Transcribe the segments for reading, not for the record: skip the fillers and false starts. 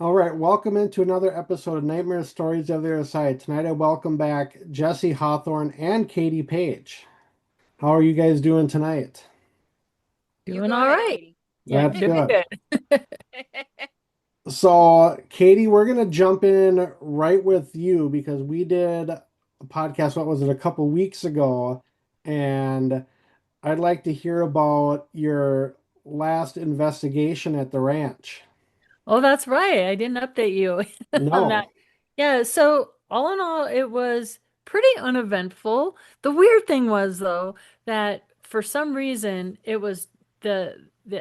All right, welcome into another episode of Nightmare Stories of the Otherside. Tonight I welcome back Jessiy Hawthorne and Katie Paige. How are you guys doing tonight? You Doing go all ahead, right. Katie. Yeah, That's doing good. good. So, Katie, we're gonna jump in right with you because we did a podcast, what was it, a couple weeks ago, and I'd like to hear about your last investigation at the ranch. Oh, that's right. I didn't update you on that. No. Yeah, so all in all, it was pretty uneventful. The weird thing was though that for some reason it was the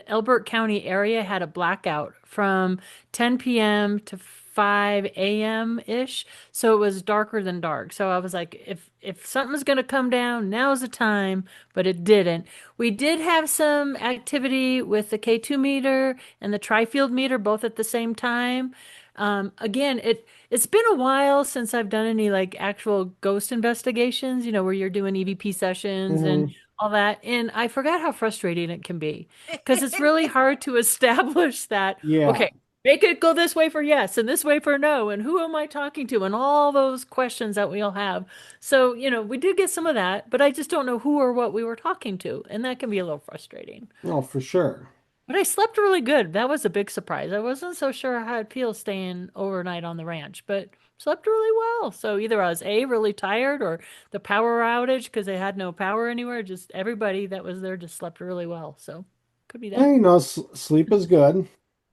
Elbert County area had a blackout from 10 p.m. to 5 a.m. ish. So it was darker than dark. So I was like, if something's gonna come down, now's the time, but it didn't. We did have some activity with the K2 meter and the tri-field meter both at the same time. Again, it's been a while since I've done any like actual ghost investigations, where you're doing EVP sessions and Mhm. all that. And I forgot how frustrating it can be because it's really hard to establish that, Yeah. okay, make it go this way for yes and this way for no. And who am I talking to? And all those questions that we all have. So, we did get some of that, but I just don't know who or what we were talking to. And that can be a little frustrating. Oh, for sure. But I slept really good. That was a big surprise. I wasn't so sure how I'd feel staying overnight on the ranch, but slept really well. So either I was A, really tired, or the power outage because they had no power anywhere. Just everybody that was there just slept really well. So could be that. Yeah, sleep is good.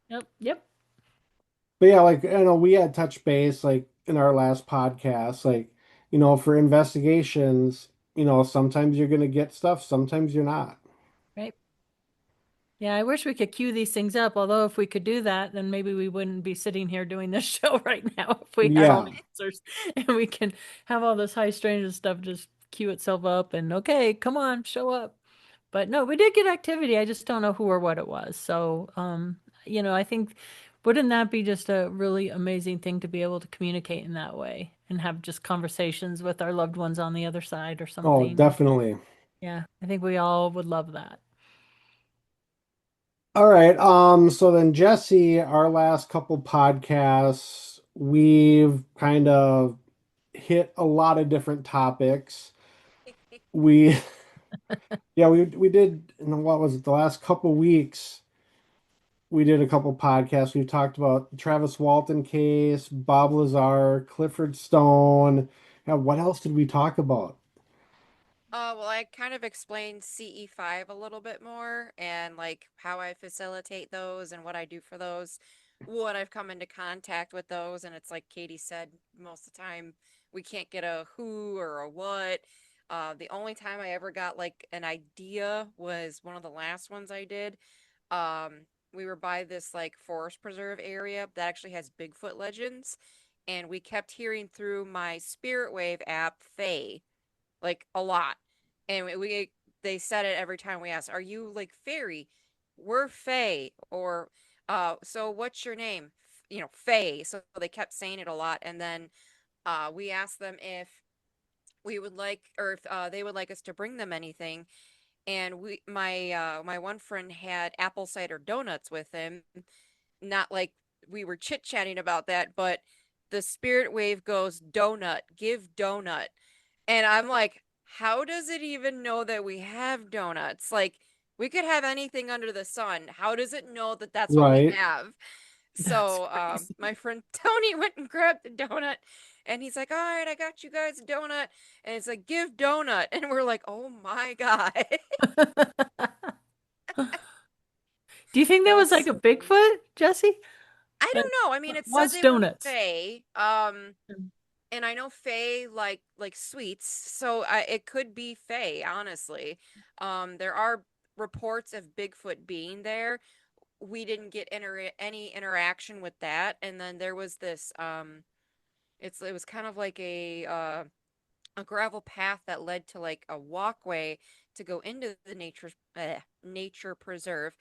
Yep. Yep. But yeah, like we had touch base like in our last podcast, like, for investigations, sometimes you're gonna get stuff, sometimes you're not. Right. Yeah, I wish we could cue these things up. Although if we could do that, then maybe we wouldn't be sitting here doing this show right now if we had all Yeah. the answers and we can have all this high strange stuff just queue itself up and okay, come on, show up. But no, we did get activity. I just don't know who or what it was. So, I think wouldn't that be just a really amazing thing to be able to communicate in that way and have just conversations with our loved ones on the other side or Oh, something? definitely. Yeah, I think we all would love that. All right. So then Jesse, our last couple podcasts, we've kind of hit a lot of different topics. We yeah, we did, what was it, the last couple weeks we did a couple podcasts. We talked about the Travis Walton case, Bob Lazar, Clifford Stone. Yeah, what else did we talk about? Well, I kind of explained CE5 a little bit more and like how I facilitate those and what I do for those, what I've come into contact with those. And it's like Katie said, most of the time we can't get a who or a what. The only time I ever got like an idea was one of the last ones I did. We were by this like forest preserve area that actually has Bigfoot legends, and we kept hearing through my Spirit Wave app, Faye, like a lot. And they said it every time we asked, "Are you like fairy? We're Faye." Or so what's your name? Faye. So they kept saying it a lot. And then we asked them if we would like or if they would like us to bring them anything. And my one friend had apple cider donuts with him. Not like we were chit-chatting about that, but the spirit wave goes donut, give donut. And I'm like, how does it even know that we have donuts? Like, we could have anything under the sun. How does it know that that's what we Right. have? That's So, crazy. my friend Tony went and grabbed the donut, and he's like, "All right, I got you guys a donut." And it's like, "Give donut," and we're like, "Oh my god!" Do you think that That was was like a so funny. Bigfoot, Jesse? I That don't know. I mean, it said was they were donuts. Fae. And I know Fae like sweets, so it could be Fae, honestly. There are reports of Bigfoot being there. We didn't get any interaction with that. And then there was this it was kind of like a gravel path that led to like a walkway to go into the nature preserve,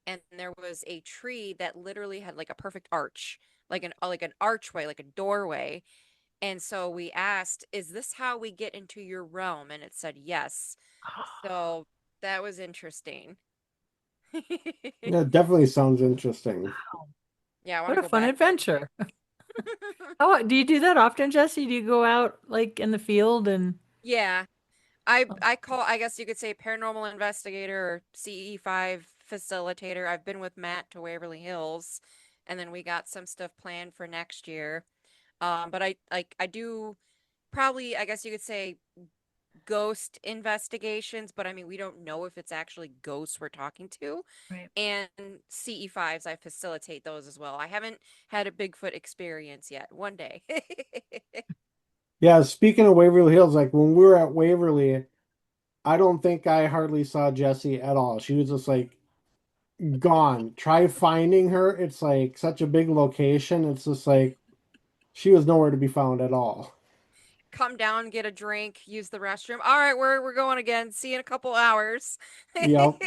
and there was a tree that literally had like a perfect arch, like an archway, like a doorway. And so we asked, "Is this how we get into your realm?" And it said yes. So that was interesting. Yeah, it definitely sounds interesting. Yeah, I want What to a go fun back there. adventure. Oh, do you do that often, Jesse? Do you go out like in the field and Yeah, I call, I guess you could say, paranormal investigator or CE5 facilitator. I've been with Matt to Waverly Hills, and then we got some stuff planned for next year. But I do probably, I guess you could say, ghost investigations, but I mean, we don't know if it's actually ghosts we're talking to. right? And CE5s, I facilitate those as well. I haven't had a Bigfoot experience yet. One day. Yeah, speaking of Waverly Hills, like when we were at Waverly, I don't think I hardly saw Jessiy at all. She was just like gone. Try finding her. It's like such a big location. It's just like she was nowhere to be found at all. Come down, get a drink, use the restroom. All right, we're going again. See you in a couple hours. Yep.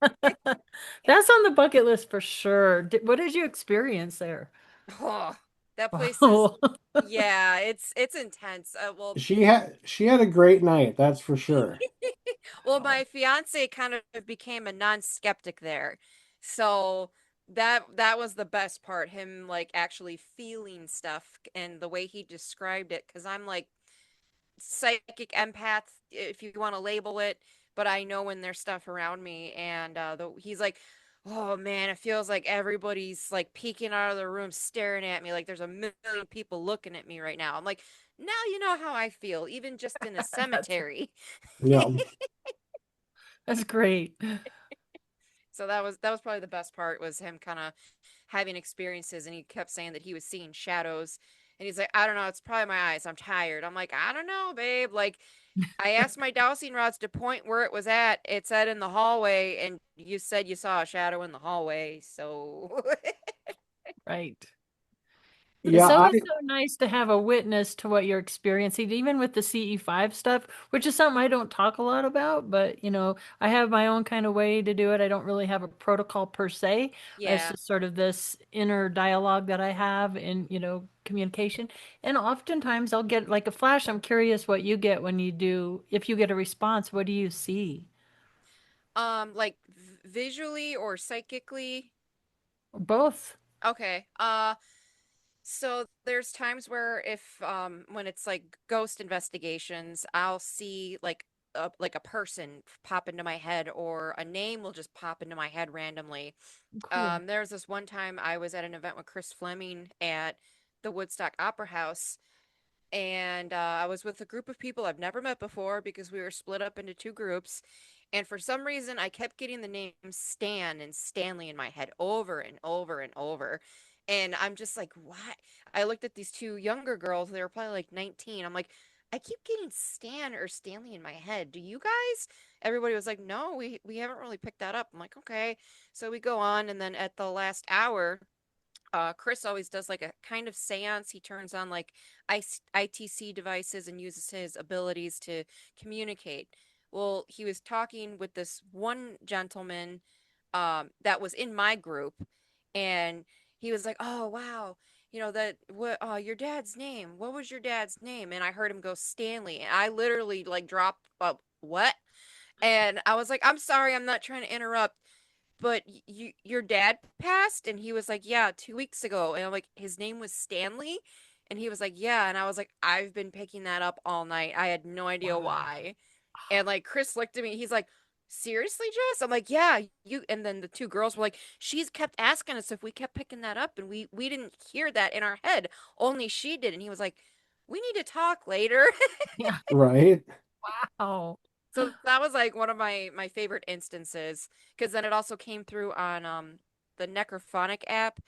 That's on the bucket list for sure. What did you experience there? Oh, that place is, Oh, yeah, it's intense. She had a great night, that's for sure. Well, my fiance kind of became a non-skeptic there. So that was the best part, him like actually feeling stuff and the way he described it, because I'm like psychic empath, if you want to label it, but I know when there's stuff around me, and he's like, oh man, it feels like everybody's like peeking out of the room staring at me like there's a million people looking at me right now. I'm like, now you know how I feel, even just in a that's cemetery. Yeah. that's great. So that was probably the best part, was him kind of having experiences, and he kept saying that he was seeing shadows, and he's like, I don't know, it's probably my eyes, I'm tired. I'm like, I don't know, babe. Like, I asked my dowsing rods to point where it was at. It said in the hallway, and you said you saw a shadow in the hallway. So, Right. It's Yeah, always so nice to have a witness to what you're experiencing, even with the CE5 stuff, which is something I don't talk a lot about, but I have my own kind of way to do it. I don't really have a protocol per se. It's yeah. just sort of this inner dialogue that I have in, communication. And oftentimes I'll get like a flash. I'm curious what you get when you do, if you get a response, what do you see? Like visually or psychically. Or both. Okay. So there's times where, if when it's like ghost investigations, I'll see like a person pop into my head, or a name will just pop into my head randomly. Cool. There was this one time I was at an event with Chris Fleming at the Woodstock Opera House, and I was with a group of people I've never met before, because we were split up into two groups. And for some reason, I kept getting the names Stan and Stanley in my head over and over and over. And I'm just like, what? I looked at these two younger girls. They were probably like 19. I'm like, I keep getting Stan or Stanley in my head. Do you guys? Everybody was like, no, we haven't really picked that up. I'm like, okay. So we go on, and then at the last hour, Chris always does like a kind of seance. He turns on like ITC devices and uses his abilities to communicate. Well, he was talking with this one gentleman that was in my group, and he was like, "Oh wow, that what your dad's name? What was your dad's name?" And I heard him go Stanley, and I literally like dropped what? And I was like, "I'm sorry, I'm not trying to interrupt, but your dad passed?" And he was like, yeah, 2 weeks ago. And I'm like, his name was Stanley? And he was like, yeah. And I was like, I've been picking that up all night. I had no idea Wow. why. And like Chris looked at me, he's like, seriously, Jess? I'm like, yeah, you. And then the two girls were like, she's kept asking us if we kept picking that up, and we didn't hear that in our head, only she did. And he was like, we need to talk later. Yeah. right. Wow. So that was like one of my favorite instances, because then it also came through on the Necrophonic app.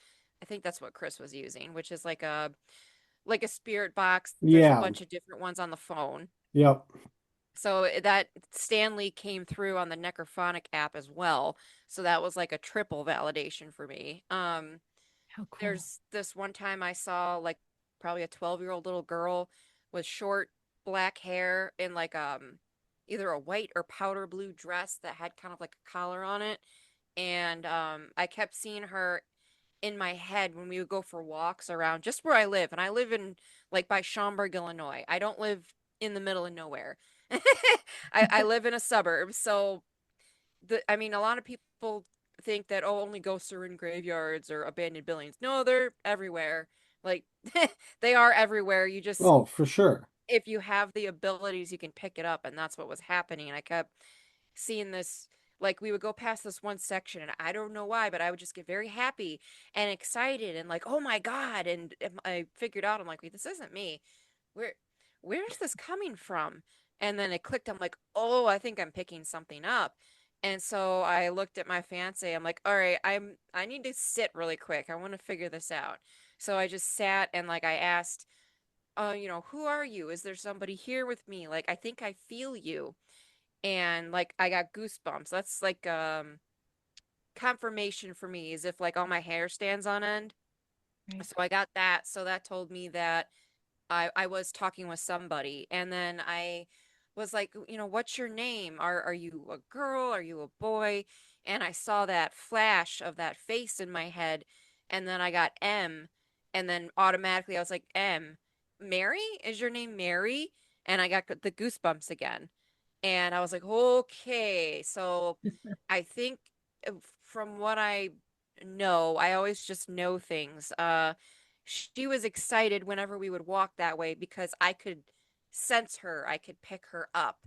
I think that's what Chris was using, which is like a spirit box. There's a Yeah. bunch of different ones on the phone. Yep. So that Stanley came through on the Necrophonic app as well. So that was like a triple validation for me. How cool. There's this one time I saw like probably a 12-year-old little girl with short black hair in like either a white or powder blue dress that had kind of like a collar on it. And I kept seeing her in my head when we would go for walks around just where I live. And I live in like by Schaumburg, Illinois. I don't live in the middle of nowhere. I live in a suburb. So I mean, a lot of people think that, oh, only ghosts are in graveyards or abandoned buildings. No, they're everywhere. Like they are everywhere. You just, Oh, for sure. if you have the abilities, you can pick it up, and that's what was happening. And I kept seeing this, like we would go past this one section, and I don't know why, but I would just get very happy and excited and like, oh my God. And I figured out, I'm like, wait, this isn't me. Where where is this coming from? And then it clicked. I'm like, oh, I think I'm picking something up. And so I looked at my fiance. I'm like, all right, I need to sit really quick. I want to figure this out. So I just sat and like I asked, who are you? Is there somebody here with me? Like, I think I feel you. And like I got goosebumps. That's like confirmation for me, as if like all my hair stands on end. Right. So I got that. So that told me that I was talking with somebody. And then I was like, what's your name? Are you a girl? Are you a boy? And I saw that flash of that face in my head. And then I got M. And then automatically I was like, M. Mary? Is your name Mary? And I got the goosebumps again. And I was like, okay. So I think from what I know, I always just know things. She was excited whenever we would walk that way because I could sense her, I could pick her up.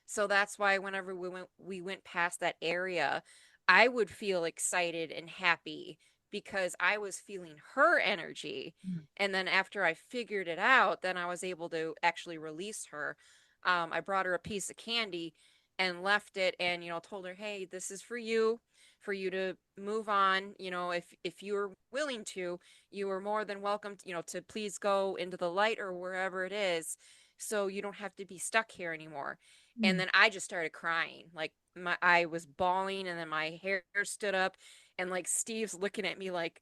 So that's why whenever we went past that area, I would feel excited and happy because I was feeling her energy. Mm. And then after I figured it out, then I was able to actually release her. I brought her a piece of candy and left it, and told her, hey, this is for you to move on. If you're willing to, you are more than welcome to please go into the light or wherever it is, so you don't have to be stuck here anymore. And Mm. then I just started crying. Like I was bawling, and then my hair stood up, and like Steve's looking at me like,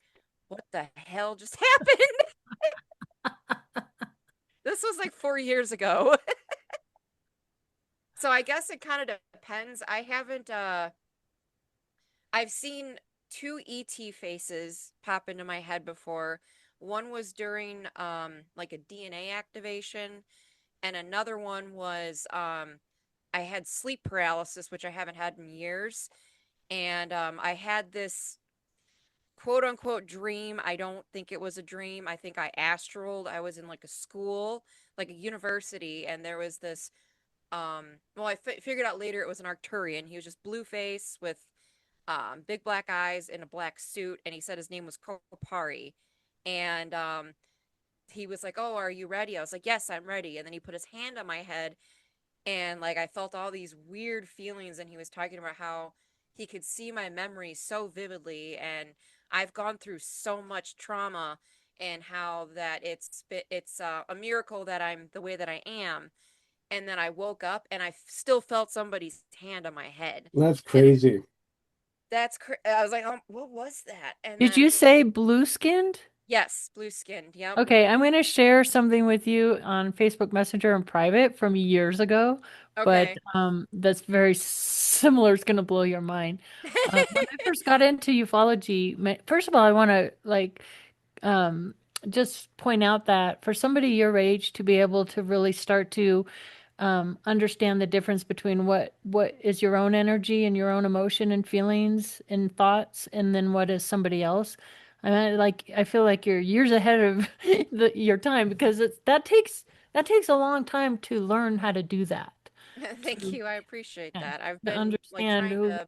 what the hell just happened? This was like 4 years ago. So I guess it kind of depends. I've seen two ET faces pop into my head before. One was during like a DNA activation, and another one was I had sleep paralysis, which I haven't had in years. And I had this quote unquote dream. I don't think it was a dream. I think I astraled. I was in like a school, like a university, and there was this well, I figured out later it was an Arcturian. He was just blue face with big black eyes in a black suit, and he said his name was Kopari. And he was like, "Oh, are you ready?" I was like, "Yes, I'm ready." And then he put his hand on my head, and like I felt all these weird feelings. And he was talking about how he could see my memories so vividly, and I've gone through so much trauma, and how that it's a miracle that I'm the way that I am. And then I woke up and I still felt somebody's hand on my head. That's And crazy. I was like, what was that? And Did then, you say blue skinned? yes, blue skinned. Yep. Okay, I'm going to share something with you on Facebook Messenger in private from years ago, but Okay. that's very similar. It's going to blow your mind. When I first got into ufology, first of all, I want to um, just point out that for somebody your age to be able to really start to understand the difference between what is your own energy and your own emotion and feelings and thoughts, and then what is somebody else. I mean, like I feel like you're years ahead of your time because that takes a long time to learn how to do that. Thank To, you. I appreciate yeah, that. I've to been like understand trying who. to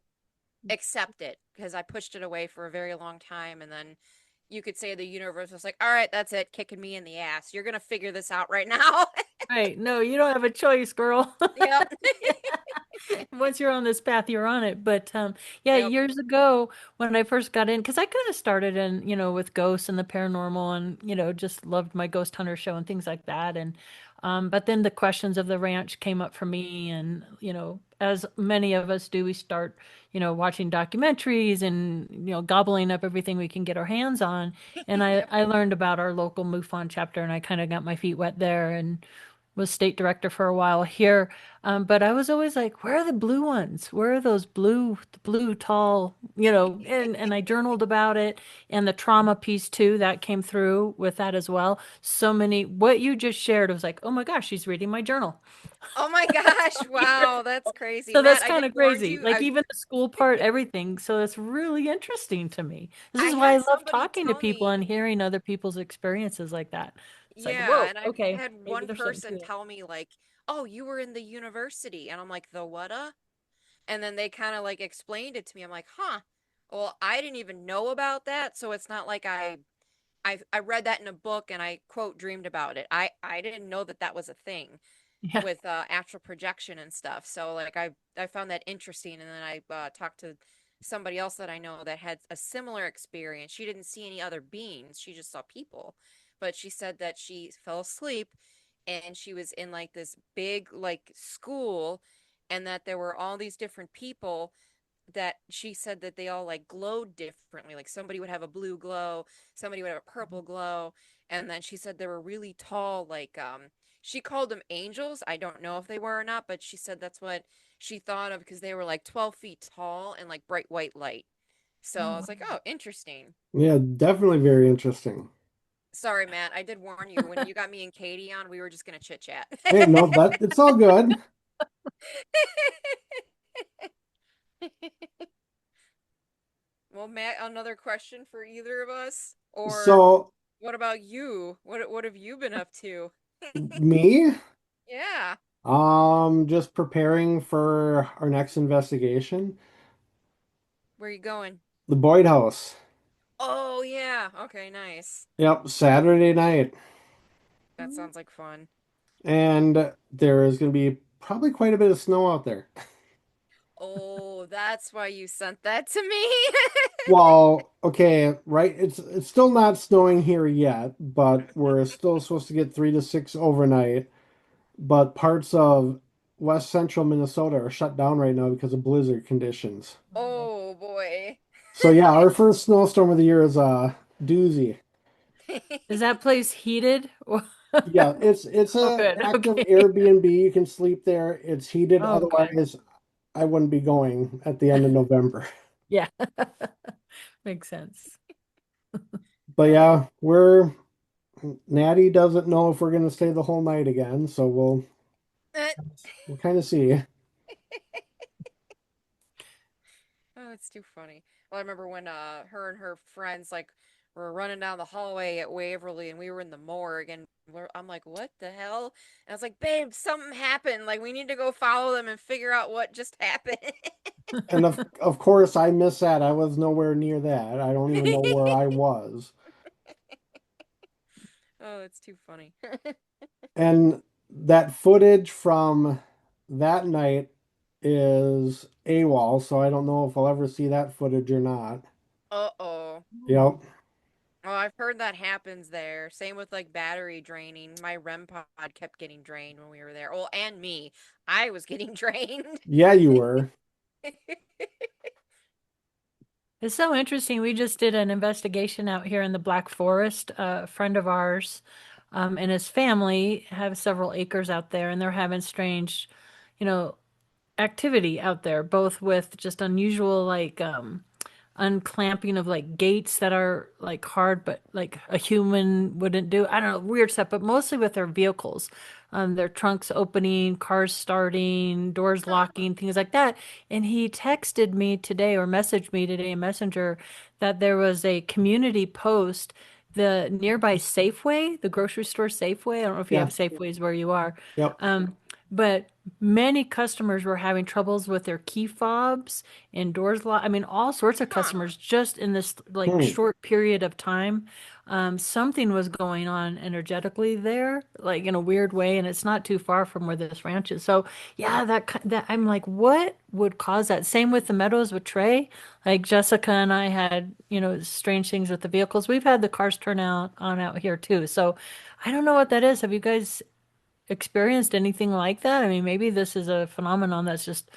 accept it because I pushed it away for a very long time. And then you could say the universe was like, all right, that's it, kicking me in the ass. You're going to figure this out right now. Right. No, you don't have a choice, girl. Yep. Once you're on this path, you're on it. But yeah, Yep. years ago when I first got in, because I kind of started in, with ghosts and the paranormal and, just loved my ghost hunter show and things like that. And but then the questions of the ranch came up for me, and as many of us do, we start, watching documentaries and, gobbling up everything we can get our hands on. And I Yep. I learned about our local MUFON chapter, and I kind of got my feet wet there, and was state director for a while here. But I was always like, where are the blue ones? Where are those blue tall, and I journaled about it and the trauma piece too, that came through with that as well. So many, what you just shared was like, oh my gosh, she's reading my journal. Oh my gosh, wow, that's crazy. So that's Matt, I kind did of warn crazy. you. Like even the school part, everything. So it's really interesting to me. This I is why I had love somebody talking to tell people me, and hearing other people's experiences like that. It's like, yeah, whoa, and I've okay, had maybe one there's something person to it. tell me like, "Oh, you were in the university." And I'm like, "The whata?" And then they kind of like explained it to me. I'm like, "Huh. Well, I didn't even know about that, so it's not like I read that in a book and I quote dreamed about it. I didn't know that that was a thing Yeah. with astral projection and stuff. So like I found that interesting, and then I talked to somebody else that I know that had a similar experience. She didn't see any other beings; she just saw people. But she said that she fell asleep, and she was in like this big like school, and that there were all these different people that she said that they all like glowed differently. Like somebody would have a blue glow, somebody would have a purple glow, and then she said they were really tall, like she called them angels. I don't know if they were or not, but she said that's what she thought of because they were like 12 feet tall and like bright white light. So I Oh, was like, oh, interesting. Yeah, definitely very interesting. Sorry, Matt. I did warn you when you got me and Katie on, we were just gonna chit chat. Hey, no, that it's all good. Well, Matt, another question for either of us? Or So, what about you? What have you been up to? me, Yeah. just preparing for our next investigation, Where you going? the Boyd House. Oh, yeah. Okay, nice. Yep, Saturday night. That sounds like fun. And there is going to be probably quite a bit of snow out there. Oh, that's why you sent that to me. Well, okay, right. It's still not snowing here yet, but we're still supposed to get 3 to 6 overnight. But parts of west central Minnesota are shut down right now because of blizzard conditions. my. Oh boy. So yeah, our first snowstorm of the year is a doozy. Is that place heated? Yeah, it's Oh, a good. active Okay. Airbnb. You can sleep there. It's heated. Oh, good. Otherwise, I wouldn't be going at the end of November. Yeah. Makes sense. But Oh. yeah, Natty doesn't know if we're gonna stay the whole night again, so Eh. we'll kind of see. Oh, it's too funny. Well, I remember when her and her friends like were running down the hallway at Waverly and we were in the morgue and I'm like, "What the hell?" And I was like, "Babe, something happened. Like we need to go follow them and figure out what just happened." And of course, I miss that. I was nowhere near that. I don't even know where I was. Oh, it's too funny. And that footage from that night is AWOL, so I don't know if I'll ever see that footage or not. Uh-oh. Yep. Oh, I've heard that happens there. Same with like battery draining. My REM pod kept getting drained when we were there. Well, and me. I was getting drained. Yeah, you were. It's so interesting. We just did an investigation out here in the Black Forest. A friend of ours, and his family have several acres out there, and they're having strange, you know, activity out there, both with just unusual unclamping of like gates that are like hard, but like a human wouldn't do. I don't know, weird stuff, but mostly with their vehicles. Their trunks opening, cars starting, doors Huh. locking, things like that. And he texted me today or messaged me today in Messenger that there was a community post, the nearby Safeway, the grocery store Safeway. I don't know if you have Yeah. Safeways where you are. Yep. But many customers were having troubles with their key fobs and doors lock. I mean, all sorts of Huh. customers just in this like Hmm. short period of time. Something was going on energetically there, like in a weird way, and it's not too far from where this ranch is. So yeah, that I'm like, what would cause that? Same with the Meadows with Trey. Like Jessica and I had, strange things with the vehicles. We've had the cars turn out here too. So I don't know what that is. Have you guys experienced anything like that? I mean, maybe this is a phenomenon that's just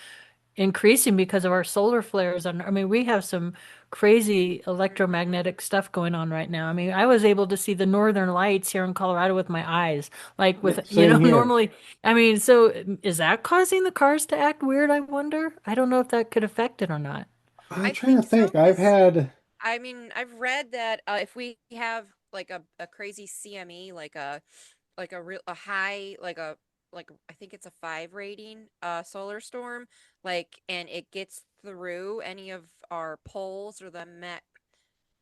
increasing because of our solar flares. And I mean, we have some crazy Hmm. electromagnetic stuff going on right now. I mean, I was able to see the northern lights here in Colorado with my eyes, like Yeah, with, same here. normally, I mean, so is that causing the cars to act weird, I wonder? I don't know if that could affect it or not. I'm I trying to think so, think. I've because had, I mean, I've read that if we have like a crazy CME, like a real a high like I think it's a 5 rating solar storm, like, and it gets through any of our poles or the met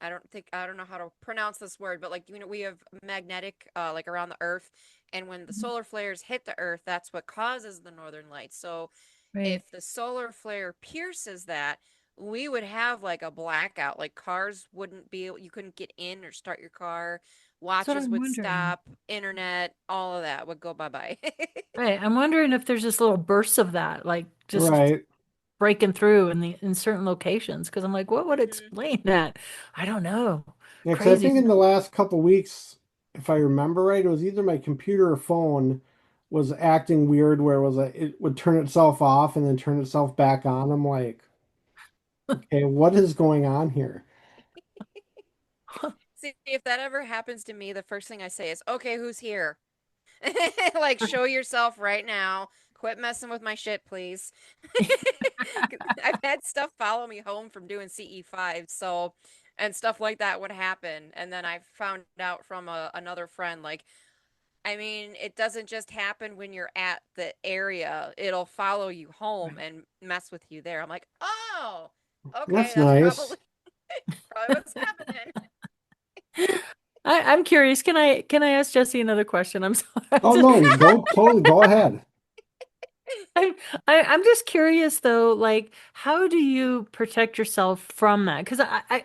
I don't know how to pronounce this word, but like, we have magnetic like around the earth, and when the solar flares hit the earth, that's what causes the northern lights. So Right. if the solar flare pierces that, we would have like a blackout. Like, cars wouldn't be you couldn't get in or start your car. That's what Watches I'm would wondering. stop, internet, all of that would go bye-bye. Right. I'm wondering if there's just little bursts of that, like just right. breaking through in certain locations. Because I'm like, what would Hmm. explain that? I don't know. Yeah, because I Crazy think in the stuff. last couple weeks, if I remember right, it was either my computer or phone was acting weird where it would turn itself off and then turn itself back on. I'm like, okay, what is going on here? See, if that ever happens to me, the first thing I say is, "Okay, who's here?" Like, show yourself right now. Quit messing with my shit, please. I've had stuff follow me home from doing CE5, so, and stuff like that would happen. And then I found out from another friend, like, I mean, it doesn't just happen when you're at the area, it'll follow you home and mess with you there. I'm like, oh, okay, That's that's nice. probably what's happening. I'm curious. Can I ask Jesse another question? I'm Oh sorry. no, go ahead. I'm I'm just curious though, like how do you protect yourself from that? Because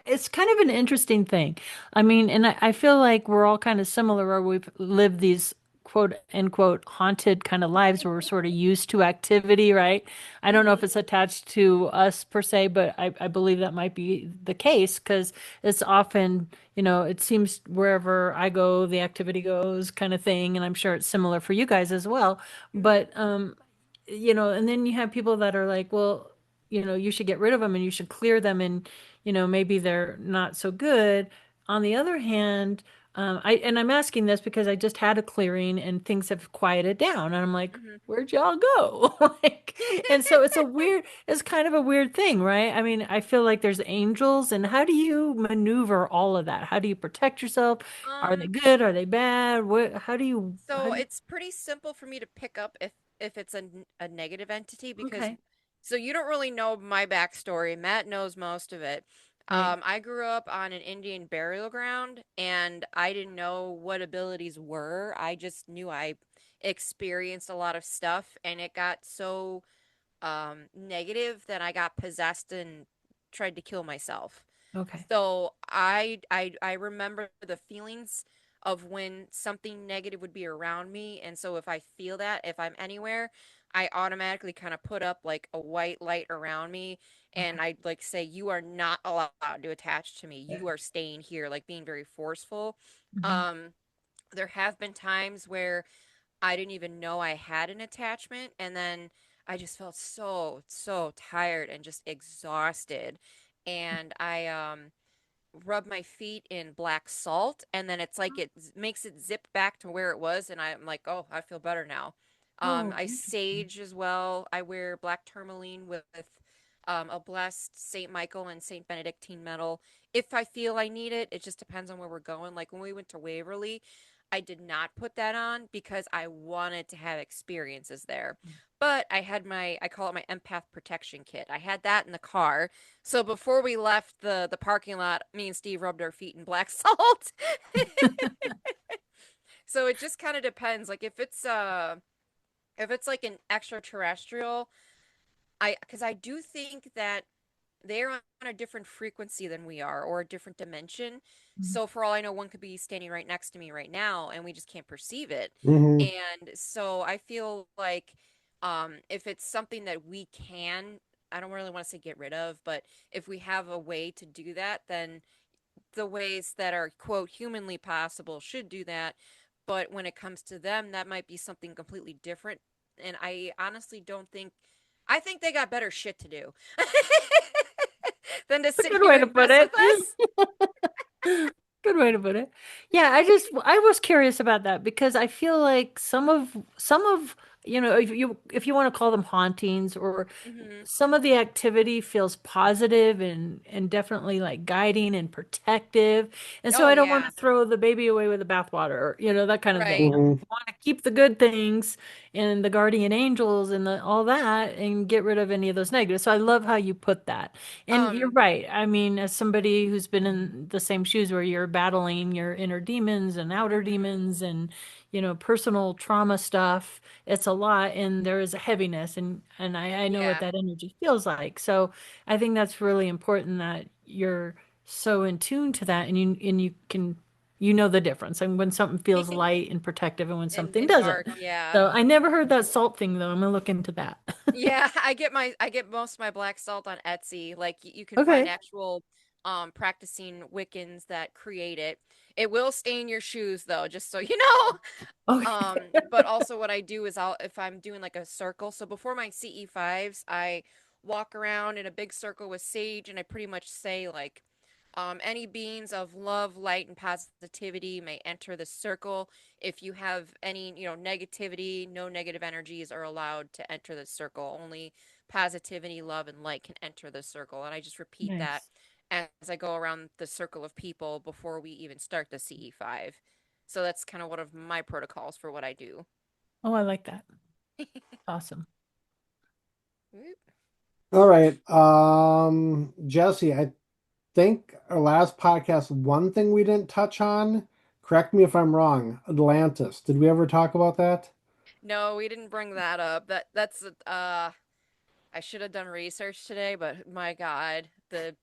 it's kind of an interesting thing. I mean, and I feel like we're all kind of similar where we've lived these quote unquote haunted kind of lives where we're sort of used to activity, right? I don't know if Hmm. it's attached to us per se, but I believe that might be the case because it's often, it seems wherever I go, the activity goes kind of thing, and I'm sure it's similar for you guys as well. Hmm. But and then you have people that are like, well, you should get rid of them and you should clear them and, maybe they're not so good. On the other hand, I'm asking this because I just had a clearing and things have quieted down and I'm like, Hmm. where'd y'all go? Like, and so it's kind of a weird thing, right? I mean, I feel like there's angels and how do you maneuver all of that? How do you protect yourself? Are they Um, good? Are they bad? How So do you, it's pretty simple for me to pick up if it's a negative entity, because okay, so you don't really know my backstory. Matt knows most of it. right, I grew up on an Indian burial ground, and I didn't know what abilities were. I just knew I experienced a lot of stuff, and it got so negative that I got possessed and tried to kill myself. okay. So I remember the feelings of when something negative would be around me, and so if I feel that, if I'm anywhere, I automatically kind of put up like a white light around me, and Okay. I like say, "You are not allowed to attach to me. You are staying here," like being very forceful. Mhm. Um, there have been times where I didn't even know I had an attachment, and then I just felt so tired and just exhausted, and I rub my feet in black salt, and then it's like makes it zip back to where it was, and I'm like, oh, I feel better now. Oh, I interesting. sage as well. I wear black tourmaline with a blessed Saint Michael and Saint Benedictine medal if I feel I need it. It just depends on where we're going. Like when we went to Waverly, I did not put that on because I wanted to have experiences there. But I call it my empath protection kit. I had that in the car, so before we left the parking lot, me and Steve rubbed our feet in black salt. So it just kind of depends. Like if it's like an extraterrestrial, I because I do think that they're on a different frequency than we are, or a different dimension. Mhm. So for all I know, one could be standing right next to me right now and we just can't perceive it. Hmm. And so I feel like if it's something that we can, I don't really want to say get rid of, but if we have a way to do that, then the ways that are quote humanly possible should do that. But when it comes to them, that might be something completely different. And I honestly don't think, I think they got better shit to do. than to A sit good here way to and put mess with it. us. Good way to put it. Yeah, I was curious about that because I feel like some of if you want to call them hauntings or Hmm. some of the activity feels positive and definitely like guiding and protective. And so Oh I don't want to yeah. throw the baby away with the bathwater, that kind of thing. Right. I Hmm. want to keep the good things and the guardian angels and all that and get rid of any of those negatives. So I love how you put that. And you're Um, right. I mean, as somebody who's been in the same shoes where you're battling your inner demons and outer mhm. demons and, personal trauma stuff, it's a lot and there is a heaviness and I know what Yeah. that energy feels like. So I think that's really important that you're so in tune to that and you can the difference and when something feels light and protective and when something And doesn't. dark, yeah. So I never heard that salt thing though. I'm gonna look into that. Yeah, I get most of my black salt on Etsy. Like you can find Okay. actual practicing Wiccans that create it. It will stain your shoes though, just so you know. Okay. But also what I do is if I'm doing like a circle, so before my CE5s, I walk around in a big circle with sage and I pretty much say like any beings of love, light, and positivity may enter the circle. If you have any, negativity, no negative energies are allowed to enter the circle. Only positivity, love, and light can enter the circle. And I just repeat that Nice. as I go around the circle of people before we even start the CE5. So that's kind of one of my protocols for what I do. Oh, I like that. Awesome. All right. Jesse, I think our last podcast, one thing we didn't touch on, correct me if I'm wrong, Atlantis. Did we ever talk about that? No, we didn't bring that up. That's I should have done research today, but my God, the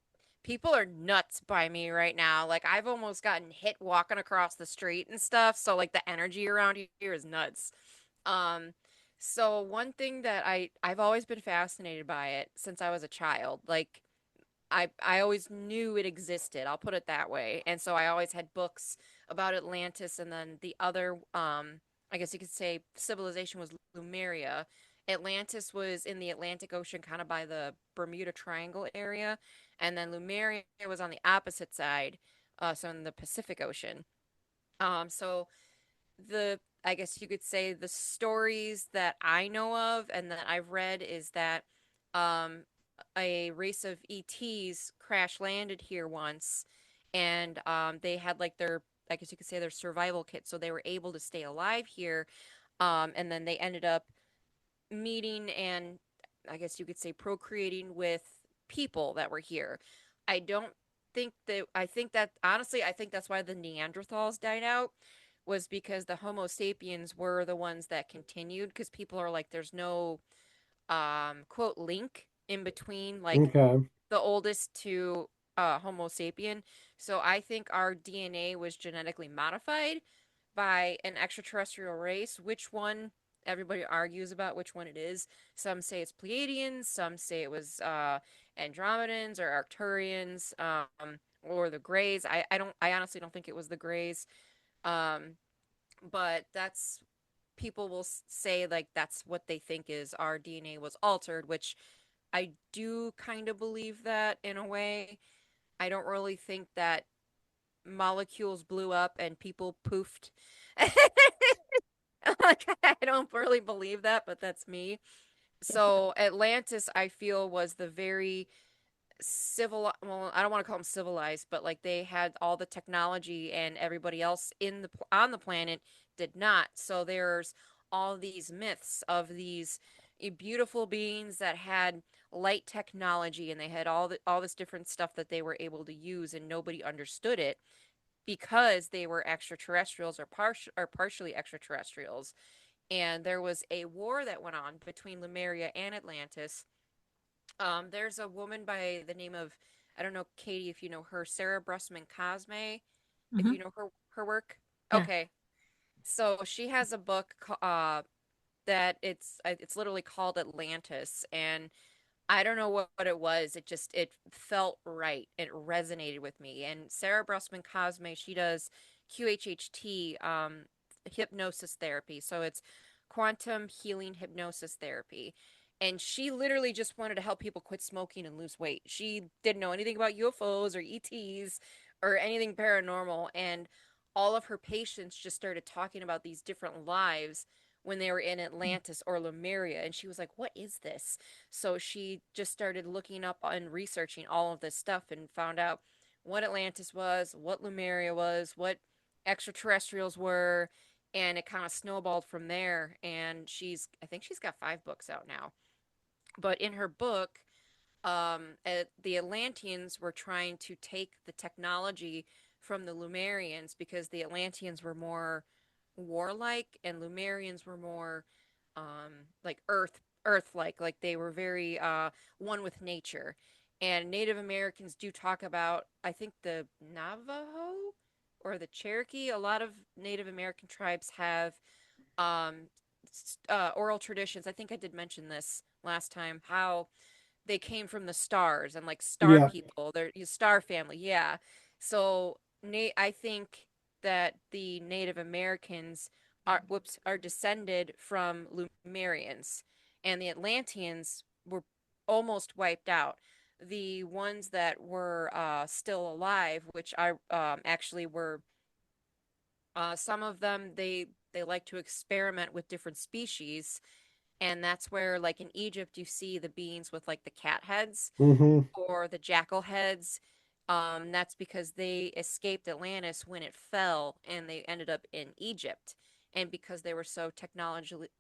people are nuts by me right now. Like I've almost gotten hit walking across the street and stuff. So like the energy around here is nuts. Um, so one thing that I've always been fascinated by it since I was a child. Like I always knew it existed. I'll put it that way. And so I always had books about Atlantis and then the other I guess you could say civilization was Lemuria. Atlantis was in the Atlantic Ocean kind of by the Bermuda Triangle area and then Lemuria was on the opposite side, so in the Pacific Ocean. So the I guess you could say the stories that I know of and that I've read is that um, a race of ETs crash landed here once, and they had like their I guess you could say their survival kit, so they were able to stay alive here. And then they ended up meeting and I guess you could say procreating with people that were here. I don't I think that honestly, I think that's why the Neanderthals died out was because the Homo sapiens were the ones that continued because people are like there's no quote link in between like Okay. the oldest to Homo sapien. So I think our DNA was genetically modified by an extraterrestrial race. Which one? Everybody argues about which one it is. Some say it's Pleiadians, some say it was Andromedans or Arcturians, or the Greys. I honestly don't think it was the Greys. Um, but that's people will say like that's what they think is our DNA was altered, which I do kind of believe that in a way. I don't really think that molecules blew up and people poofed. Like, I don't really believe that, but that's me. So Atlantis, I feel, was the very civil. Well, I don't want to call them civilized, but like they had all the technology, and everybody else on the planet did not. So there's all these myths of these beautiful beings that had light technology, and they had all this different stuff that they were able to use, and nobody understood it because they were extraterrestrials or partially extraterrestrials. And there was a war that went on between Lemuria and Atlantis. There's a woman by the name of I don't know Katie if you know her, Sarah Brusman Cosme, if Hmm. you know her work. Yeah. Okay, so she has a book that it's literally called Atlantis, and I don't know what it was. It felt right. It resonated with me. And Sarah Brusman Cosme, she does QHHT, hypnosis therapy. So it's quantum healing hypnosis therapy. and she literally just wanted to help people quit smoking and lose weight. She didn't know anything about UFOs or ETs or anything paranormal, and all of her patients just started talking about these different lives when they were in Atlantis or Lemuria, and she was like, "What is this?" So she just started looking up and researching all of this stuff and found out what Atlantis was, what Lemuria was, what extraterrestrials were, and it kind of snowballed from there. And I think she's got 5 books out now, but in her book, the Atlanteans were trying to take the technology from the Lumerians because the Atlanteans were more warlike and Lumerians were more like earth like they were very one with nature. And Native Americans do talk about, I think, the Navajo or the Cherokee. A lot of Native American tribes have um, oral traditions. I think I did mention this last time, how they came from the stars and like star Yeah. people. They're star family, yeah. So I think that the Native Americans are descended from Lumerians, and the Atlanteans were almost wiped out. The ones that were still alive, which I actually were some of them, they like to experiment with different species, and that's where, like in Egypt, you see the beings with like the cat heads Hmm. or the jackal heads. That's because they escaped Atlantis when it fell and they ended up in Egypt. And because they were so technologically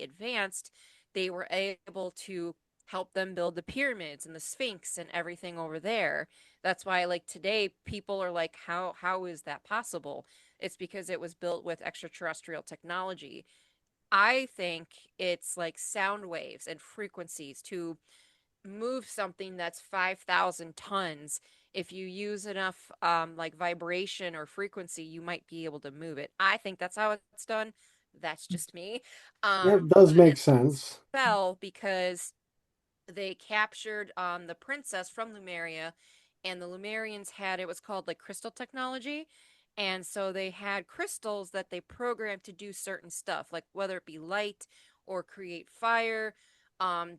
advanced, they were able to help them build the pyramids and the Sphinx and everything over there. That's why, like today, people are like, how is that possible? It's because it was built with extraterrestrial technology. I think it's like sound waves and frequencies to move something that's 5,000 tons. If you use enough like vibration or frequency, you might be able to move it. I think that's how it's done. That's just me. That does But make Atlantis sense. fell because they captured the princess from Lemuria, and the Lemurians had, it was called like crystal technology. And so they had crystals that they programmed to do certain stuff, like whether it be light or create fire.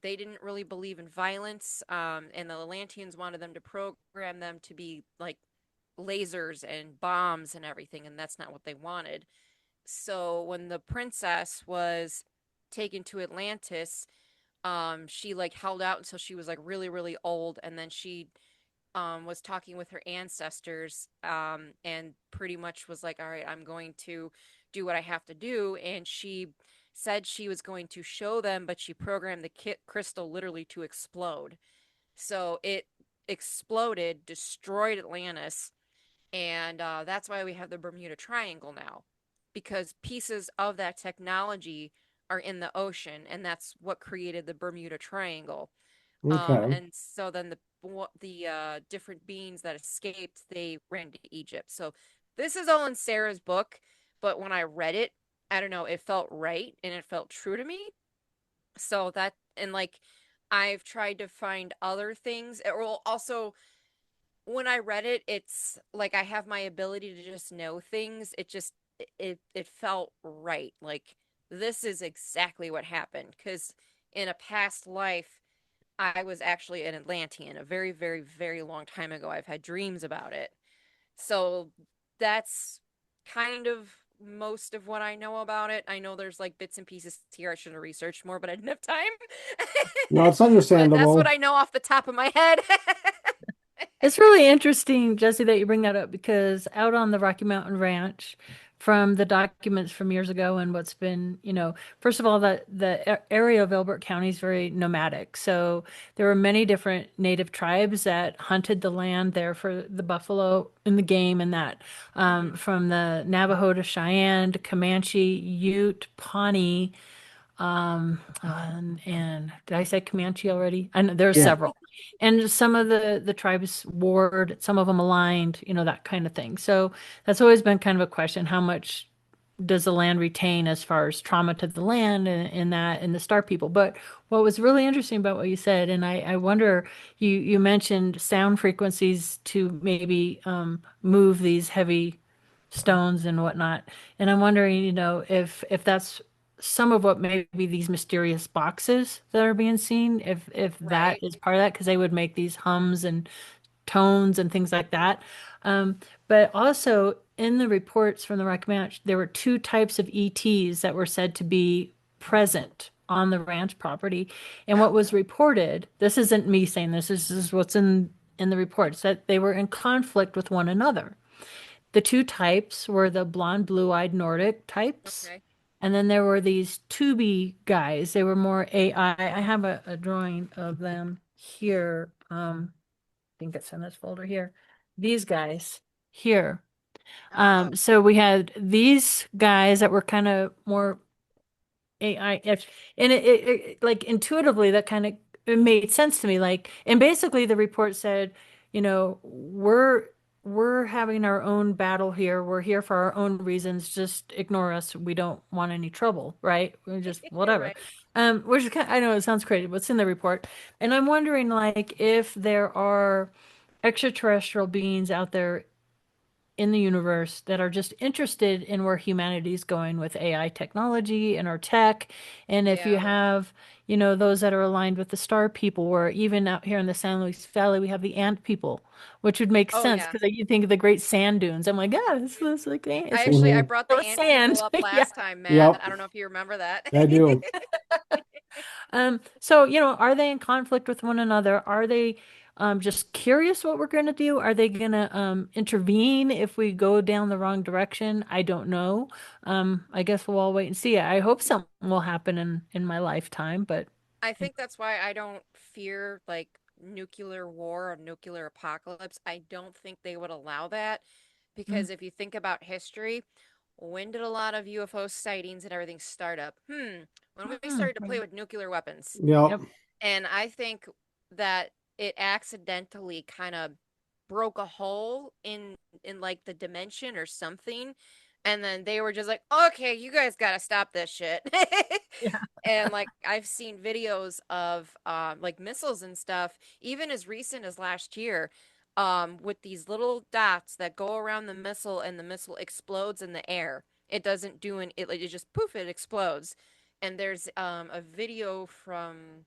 They didn't really believe in violence, and the Atlanteans wanted them to program them to be like lasers and bombs and everything, and that's not what they wanted. So when the princess was taken to Atlantis, she like held out until she was like really really old, and then she was talking with her ancestors, and pretty much was like, all right, I'm going to do what I have to do. And she said she was going to show them, but she programmed the crystal literally to explode. So it exploded, destroyed Atlantis, and that's why we have the Bermuda Triangle now, because pieces of that technology are in the ocean, and that's what created the Bermuda Triangle. Okay. And so then the different beings that escaped, they ran to Egypt. So this is all in Sarah's book, but when I read it, I don't know, it felt right and it felt true to me. So that, and like I've tried to find other things. It will also, when I read it, it's like I have my ability to just know things. It felt right. Like this is exactly what happened, because in a past life I was actually an Atlantean a very, very, very long time ago. I've had dreams about it. So that's kind of most of what I know about it. I know there's like bits and pieces here I should have researched more, but I didn't have time. No, it's But that's what understandable. I know off the top of my head. It's really interesting, Jesse, that you bring that up because out on the Rocky Mountain Ranch, from the documents from years ago and what's been, first of all, the area of Elbert County is very nomadic. So there were many different native tribes that hunted the land there for the buffalo and the game and that, Hmm. from the Navajo to Cheyenne to Comanche, Ute, Pawnee. And did I say Comanche already? I know there's Yeah. several. And some of the tribes warred, some of them aligned, that kind of thing. So that's always been kind of a question. How much does the land retain as far as trauma to the land and that and the star people? But what was really interesting about what you said, and I wonder, you mentioned sound frequencies to maybe move these heavy stones and whatnot. And I'm wondering, if that's some of what may be these mysterious boxes that are being seen, if that Right. is part of that, because they would make these hums and tones and things like that. Um, but also in the reports from the Rocky Ranch, there were two types of ETs that were said to be present on the ranch property. And what Oh, was reported, this isn't me saying this is what's in the reports, that they were in conflict with one another. The two types were the blonde, blue-eyed Nordic types. okay. And then there were these Tubi guys. They were more AI. I have a drawing of them here. I think it's in this folder here. These guys here. Oh, So we had these guys that were kind of more AI-ish, and like intuitively that kind of it made sense to me. Like, and basically the report said, we're having our own battle here. We're here for our own reasons. Just ignore us. We don't want any trouble, right? We're just whatever. right. Which is kind I know it sounds crazy, but it's in the report. And I'm wondering, like, if there are extraterrestrial beings out there in the universe that are just interested in where humanity's going with AI technology and our tech. And if you Yeah. have, those that are aligned with the star people, or even out here in the San Luis Valley, we have the ant people, which would make Oh, sense yeah. because you think of the great sand dunes. I'm like, yeah, this like I it's actually I Hmm. brought the no ant people sand. up Yeah. last time, Matt. Yep, I don't know if you remember that. I do. So, are they in conflict with one another? Are they just curious what we're going to do? Are they going to intervene if we go down the wrong direction? I don't know. I guess we'll all wait and see. I hope something will happen in my lifetime, but I you think that's why I don't fear like nuclear war or nuclear apocalypse. I don't think they would allow that know. because if you think about history, when did a lot of UFO sightings and everything start up? When we started to play Right. with nuclear weapons. Yep. Yep. And I think that it accidentally kind of broke a hole in like the dimension or something. And then they were just like, okay, you guys got to stop this shit. Yeah. And like I've seen videos of like missiles and stuff, even as recent as last year, with these little dots that go around the missile and the missile explodes in the air. It doesn't do it just poof, it explodes. And there's a video from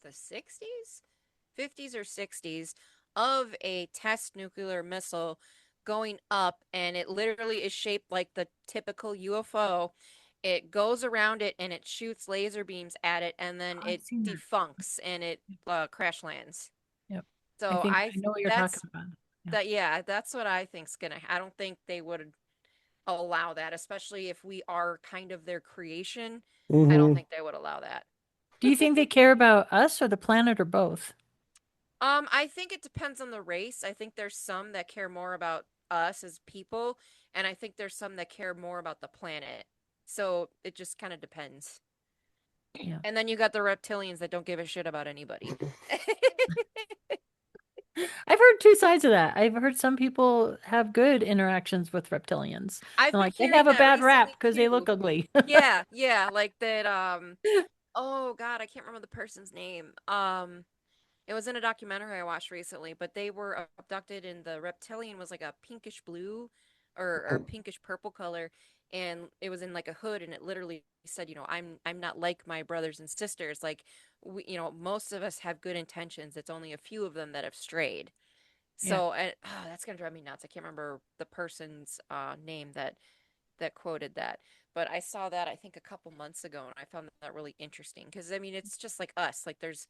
the 60s, 50s or 60s of a test nuclear missile going up, and it literally is shaped like the typical UFO. It goes around it and it shoots laser beams at it, and then I've it seen that. defuncts and it crash lands. Yep. So I know what you're talking that's about. Yeah. yeah, that's what I think's gonna. I don't think they would allow that, especially if we are kind of their creation. I don't Hmm. think they would allow that. Do you think they care about us or the planet or both? I think it depends on the race. I think there's some that care more about us as people, and I think there's some that care more about the planet. So it just kind of depends. Yeah. And then you got the reptilians that don't give a shit about anybody. I've heard two sides of that. I've heard some people have good interactions with reptilians. I've And been like they have hearing a that bad rap recently because they look too. ugly. Yeah, yeah, like that oh God, I can't remember the person's name. It was in a documentary I watched recently, but they were abducted and the reptilian was like a pinkish blue or pinkish purple color, and it was in like a hood, and it literally said, I'm not like my brothers and sisters. Like most of us have good intentions. It's only a few of them that have strayed. Yeah. So, and that's gonna drive me nuts. I can't remember the person's name that quoted that. But I saw that I think a couple months ago, and I found that really interesting because I mean it's just like us. Like there's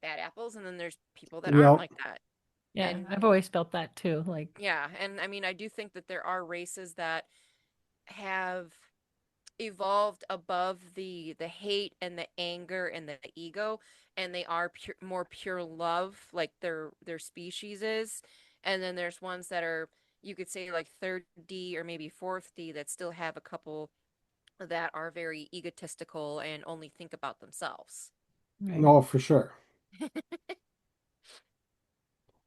bad apples, and then there's people that aren't Yep. like that. Yeah, And I've always felt that too. Like, yeah, and I mean I do think that there are races that have evolved above the hate and the anger and the ego, and they are more pure love, like their species is. And then there's ones that are, you could say, like third D or maybe fourth D, that still have a couple that are very egotistical and only think about themselves. right. No, for sure. Yeah.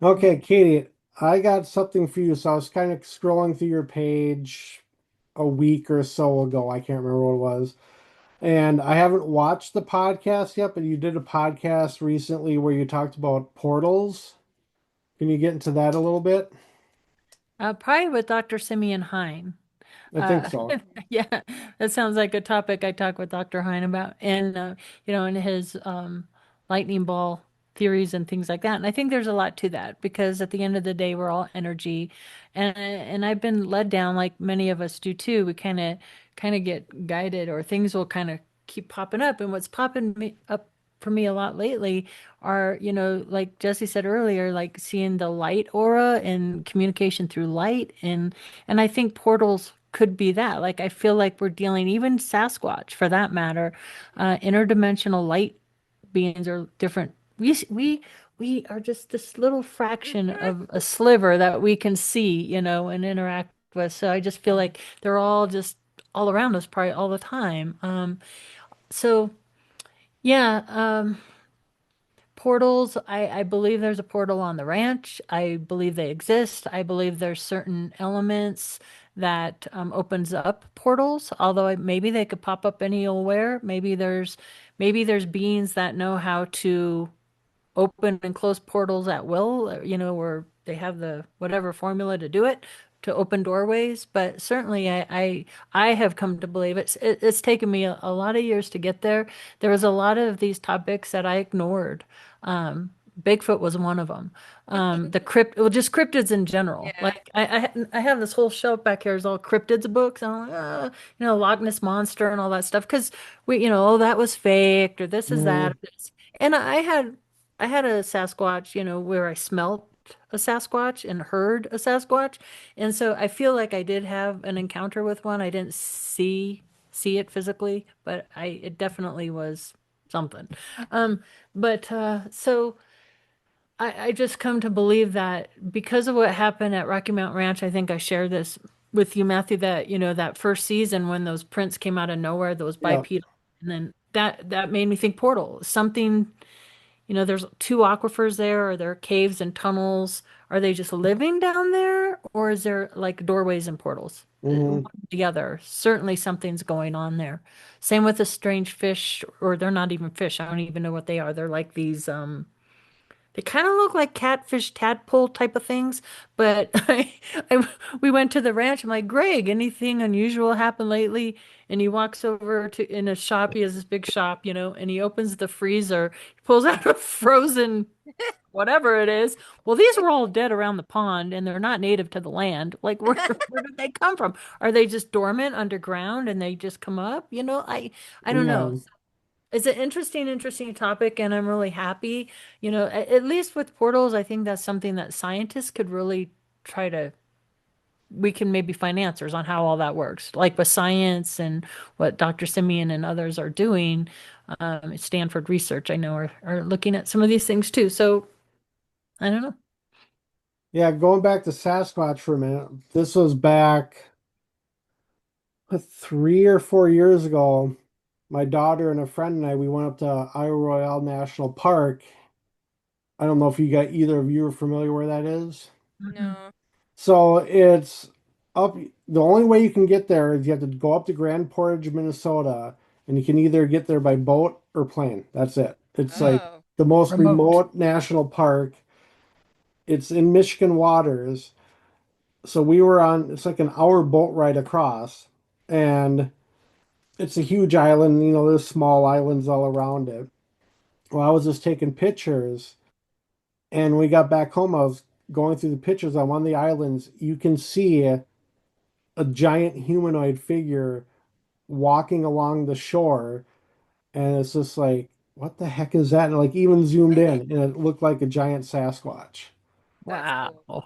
Okay, Katie, I got something for you. So I was kind of scrolling through your page a week or so ago. I can't remember what it was. And I haven't watched the podcast yet, but you did a podcast recently where you talked about portals. Can you get into that a little bit? Probably with Dr. Simeon Hine. I think so. Yeah, that sounds like a topic I talk with Dr. Hein about, and in his lightning ball theories and things like that. And I think there's a lot to that because at the end of the day, we're all energy, and I've been led down like many of us do too. We kind of get guided, or things will kind of keep popping up. And what's popping up for me a lot lately are, like Jessiy said earlier, like seeing the light aura and communication through light, and I think portals could be that. Like I feel like we're dealing, even Sasquatch for that matter, interdimensional light beings are different. We are just this little fraction of a sliver that we can see, and interact with. So I just feel like they're all just all around us, probably all the time. So yeah, portals, I believe there's a portal on the ranch. I believe they exist. I believe there's certain elements that opens up portals, although maybe they could pop up anywhere. Maybe there's beings that know how to open and close portals at will, where they have the whatever formula to do it, to open doorways. But certainly, I have come to believe it's taken me a lot of years to get there. There was a lot of these topics that I ignored. Um, Bigfoot was one of them. Well, just cryptids in general. Yeah. Like I have this whole shelf back here is all cryptids books. And I'm like, Loch Ness Monster and all that stuff. Because oh, that was faked, or this is that. Mhm. Or this. And I had a Sasquatch, where I smelt a Sasquatch and heard a Sasquatch. And so I feel like I did have an encounter with one. I didn't see it physically, but it definitely was something. Um, but so I just come to believe that because of what happened at Rocky Mountain Ranch, I think I shared this with you, Matthew, that that first season when those prints came out of nowhere, those Yeah. bipedal, and then that made me think portal. Something, there's two aquifers there. Are there caves and tunnels? Are they just living down there? Or is there like doorways and portals? One Hmm. together. Certainly something's going on there. Same with the strange fish, or they're not even fish. I don't even know what they are. They're like these, they kind of look like catfish, tadpole type of things. But we went to the ranch. I'm like, Greg, anything unusual happened lately? And he walks over to in a shop. He has this big shop, and he opens the freezer. He pulls out a frozen whatever it is. Well, these were all dead around the pond, and they're not native to the land. Like, where did they come from? Are they just dormant underground and they just come up? I don't know. Yeah. It's an interesting topic, and I'm really happy. At least with portals, I think that's something that scientists could really try to, we can maybe find answers on how all that works. Like with science and what Dr. Simeon and others are doing, at Stanford Research, I know are looking at some of these things too. So I don't know. Yeah, going back to Sasquatch for a minute. This was back 3 or 4 years ago. My daughter and a friend and I, we went up to Isle Royale National Park. I don't know if either of you are familiar where that is. Mm-mm. No. So it's up. The only way you can get there is you have to go up to Grand Portage, Minnesota, and you can either get there by boat or plane. That's it. It's like Oh. the most Remote. remote national park. It's in Michigan waters. So we were on, it's like an hour boat ride across, and it's a huge island. There's small islands all around it. Well, I was just taking pictures, and when we got back home, I was going through the pictures on one of the islands. You can see a giant humanoid figure walking along the shore, and it's just like, what the heck is that? And like even zoomed in, and it looked like a giant Sasquatch. That's Wow. cool.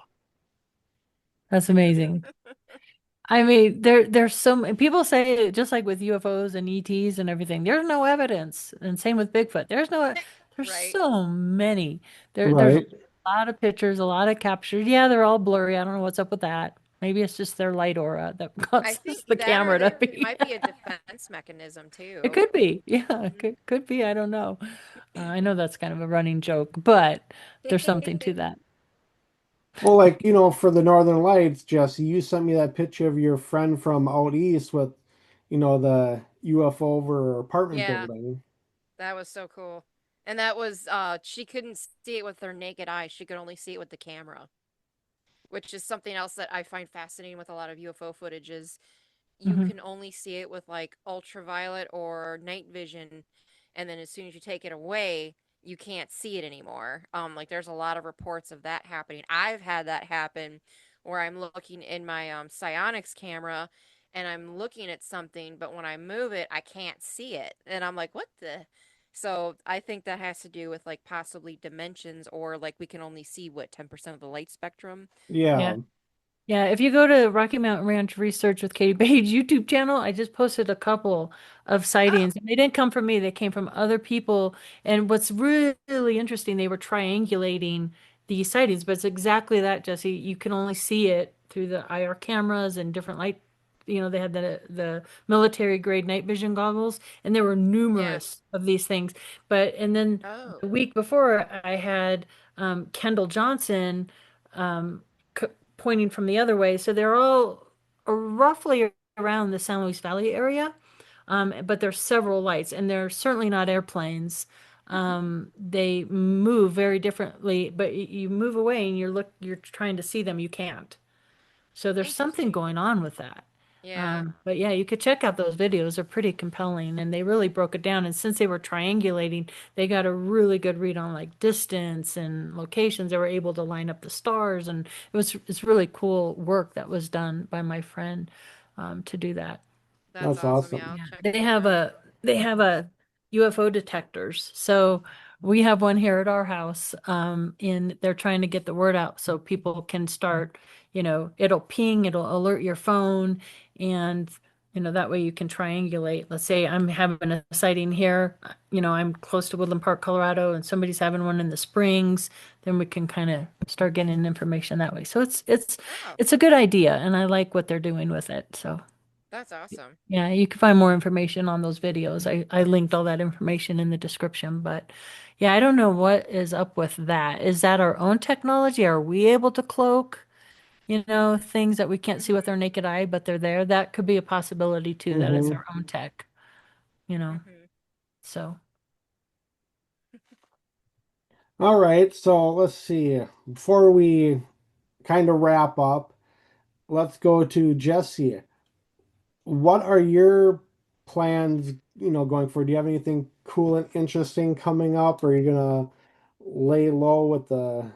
That's amazing. I mean, there's so many people say just like with UFOs and ETs and everything, there's no evidence. And same with Bigfoot. There's Right. so many. There's a Right. lot of pictures, a lot of captures. Yeah, they're all blurry. I don't know what's up with that. Maybe it's just their light aura that I think causes the that or camera to there be. might be a defense mechanism It too. could be. Yeah, it Mhm. could be. I don't know. I know that's kind of a running joke, but there's something to that. Well, like, for the Northern Lights, Jesse, you sent me that picture of your friend from out east with, the UFO over her apartment Yeah, building. that was so cool. And that was she couldn't see it with her naked eye. She could only see it with the camera. which is something else that I find fascinating with a lot of UFO footage is you Hmm. can only see it with like ultraviolet or night vision, and then as soon as you take it away, you can't see it anymore. Like there's a lot of reports of that happening. I've had that happen where I'm looking in my psionics camera and I'm looking at something, but when I move it, I can't see it. And I'm like, what the? So I think that has to do with like possibly dimensions or like we can only see what 10% of the light spectrum. Yeah. Yeah. Yeah, if you go to Rocky Mountain Ranch Research with Katie Page YouTube channel, I just posted a couple of Oh, sightings. And they didn't come from me, they came from other people. And what's really interesting, they were triangulating these sightings, but it's exactly that, Jesse. You can only see it through the IR cameras and different light. They had the military grade night vision goggles, and there were yeah. numerous of these things. But and then Oh. the week before, I had Kendall Johnson. Um, Pointing from the other way. So they're all roughly around the San Luis Valley area. But there's several lights, and they're certainly not airplanes. They move very differently, but you move away and you're trying to see them, you can't. So there's something Interesting. going on with that. Yeah. But yeah, you could check out those videos. They're pretty compelling, and they really broke it down. And since they were triangulating, they got a really good read on like distance and locations. They were able to line up the stars, and it's really cool work that was done by my friend to do that. That's That's awesome. Yeah, awesome. I'll Yeah, check they those have out. a UFO detectors. So we have one here at our house. And they're trying to get the word out so people can start, it'll ping, it'll alert your phone, and that way you can triangulate. Let's say I'm having a sighting here, I'm close to Woodland Park, Colorado, and somebody's having one in the Springs, then we can kind of start getting information that way. So Oh, it's a good idea, and I like what they're doing with it. So that's awesome. yeah, you can find more information on those videos. I linked all that information in the description, but yeah, I don't know what is up with that. Is that our own technology? Are we able to cloak, things that we can't see with our Hmm. naked eye, but they're there? That could be a possibility too, that it's Hmm. our own tech, you know. Hmm. So, All right. So let's see. Before we kind of wrap up, let's go to Jessiy. What are your plans, going forward? Do you have anything cool and interesting coming up? Or are you gonna lay low with the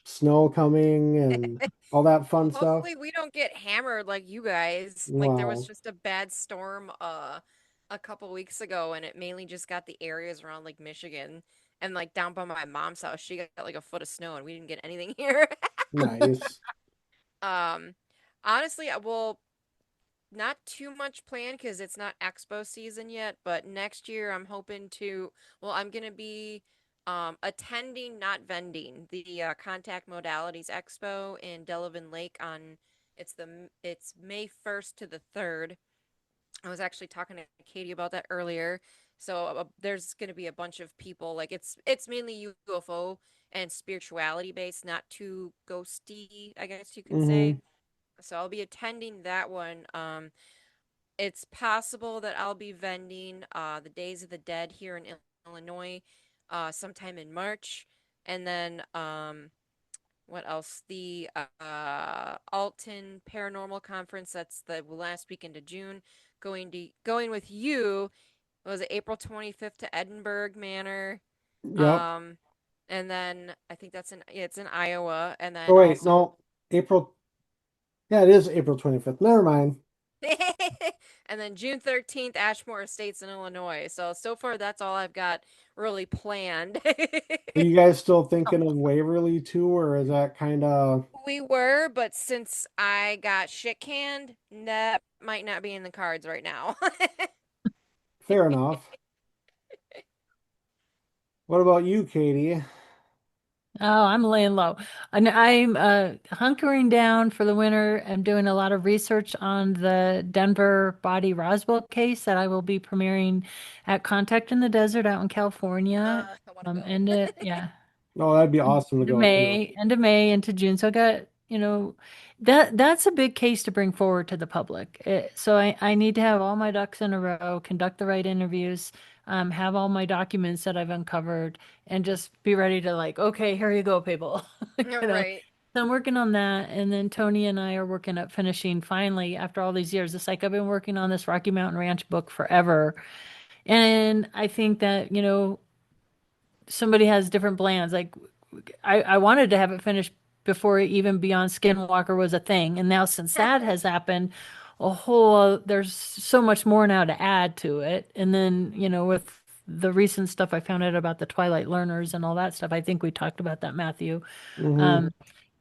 snow coming and all that fun stuff? Hopefully we don't get hammered like you guys. Like there was Wow. just a bad storm a couple weeks ago and it mainly just got the areas around like Michigan and like down by my mom's house she got like a foot of snow and we didn't get anything here. Nice. Um honestly, well, not too much planned because it's not expo season yet, but next year I'm hoping to, well, I'm gonna be attending, not vending, the Contact Modalities Expo in Delavan Lake on it's May 1st to the 3rd. I was actually talking to Katie about that earlier. So there's going to be a bunch of people like it's mainly UFO and spirituality based, not too ghosty, I guess you could say. Hmm. So I'll be attending that one. It's possible that I'll be vending the Days of the Dead here in Illinois sometime in March. And then what else? The Alton Paranormal Conference, that's the last weekend of June. Going with you, was it April 25th to Edinburgh Manor? Yep. Um and then I think that's in yeah, it's in Iowa. And Oh, then wait, also no. April. Yeah, it is April 25th. Never mind. and then June 13th, Ashmore Estates in Illinois. So far, that's all I've got really planned. Are you guys still thinking of Waverly too, or is that kind of We were, but since I got shit canned, that might not be in the cards right now. fair enough? What about you, Katie? oh, I'm laying low. And I'm hunkering down for the winter. I'm doing a lot of research on the Denver body Roswell case that I will be premiering at Contact in the Desert out in California. I want to go. Yeah, Oh, that'd be awesome to end of go to. May, end of May into June. So I got, that's a big case to bring forward to the public. So I need to have all my ducks in a row, conduct the right interviews, have all my documents that I've uncovered, and just be ready to like, okay, here you go, people. You know, Right. So I'm working on that, and then Tony and I are working at finishing finally after all these years. It's like I've been working on this Rocky Mountain Ranch book forever, and I think that, somebody has different plans. Like I wanted to have it finished before even Beyond Skinwalker was a thing, and now since that has happened, there's so much more now to add to it. And then, with the recent stuff I found out about the Twilight Learners and all that stuff, I think we talked about that, Matthew. Hmm.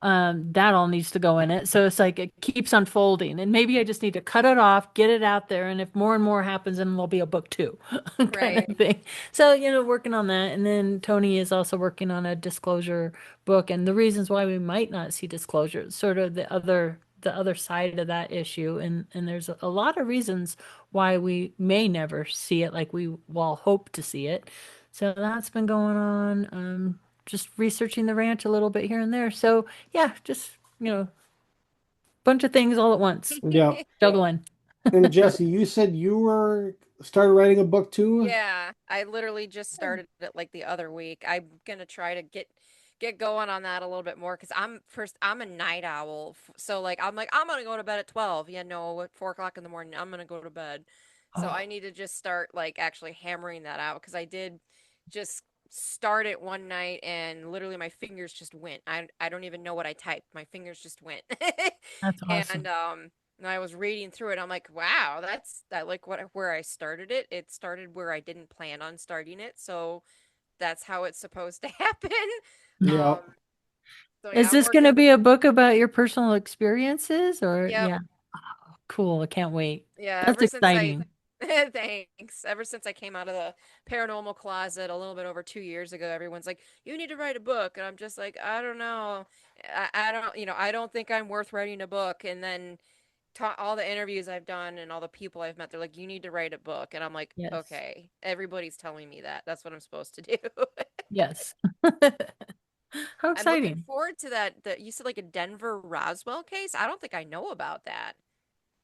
Um, that all needs to go in it. So it's like it keeps unfolding, and maybe I just need to cut it off, get it out there, and if more and more happens, then there'll be a book two, kind Right. of thing. So, working on that, and then Tony is also working on a disclosure book, and the reasons why we might not see disclosure, sort of the other side of that issue, and there's a lot of reasons why we may never see it like we all hope to see it. So that's been going on. Just researching the ranch a little bit here and there. So yeah, just, bunch of things all at once. Yeah. Juggling. And Jessiy, you said you were started writing a book too? Yeah, I literally just started it like the other week. I'm gonna try to get going on that a little bit more because I'm a night owl. So like I'm gonna go to bed at 12. Yeah, no, at 4 o'clock in the morning, I'm gonna go to bed. So Oh, I need to just start like actually hammering that out because I did just start it one night and literally my fingers just went. I don't even know what I typed. My fingers just went. that's And awesome. and I was reading through it. I'm like, wow, that's that like what where I started it. It started where I didn't plan on starting it. So that's how it's supposed to happen. Yeah. Um, so Is yeah, I'm this going to working. be a book about your personal experiences or Yep. yeah, cool. I can't wait. Yeah, That's ever since I exciting. thanks. Ever since I came out of the paranormal closet a little bit over 2 years ago, everyone's like, "You need to write a book," and I'm just like, "I don't know. I don't, I don't think I'm worth writing a book." And then all the interviews I've done and all the people I've met, they're like, "You need to write a book," and I'm like, Yes. "Okay, everybody's telling me that. That's what I'm supposed to do." Yes. How I'm looking exciting. forward to that. That you said like a Denver Roswell case. I don't think I know about that.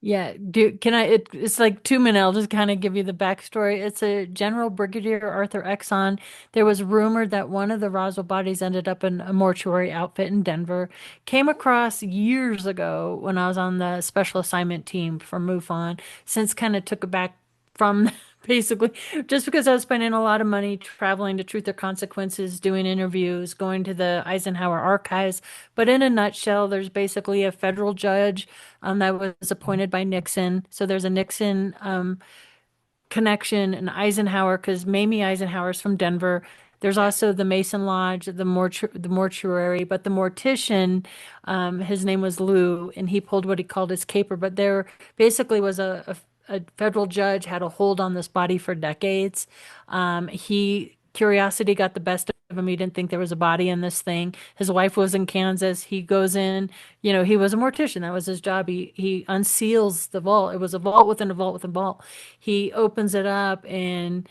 Yeah, can it's like 2 minutes. I'll just kind of give you the backstory. It's a General Brigadier Arthur Exon. There was rumored that one of the Roswell bodies ended up in a mortuary outfit in Denver. Came Oh, across years ago when I was on the special assignment team for MUFON. Since kind of took it back from basically just because I was spending a lot of money traveling to Truth or Consequences, doing interviews, going to the Eisenhower archives. But in a nutshell, there's basically a federal judge that was appointed by Nixon. So there's a Nixon connection and Eisenhower because Mamie Eisenhower is from Denver. There's yep. also the Mason Lodge, the mortuary, but the mortician, his name was Lou, and he pulled what he called his caper. But there basically was a federal judge had a hold on this body for decades. Curiosity got the best of him. He didn't think there was a body in this thing. His wife was in Kansas. He goes in, he was a mortician. That was his job. He unseals the vault. It was a vault within a vault within a vault. He opens it up and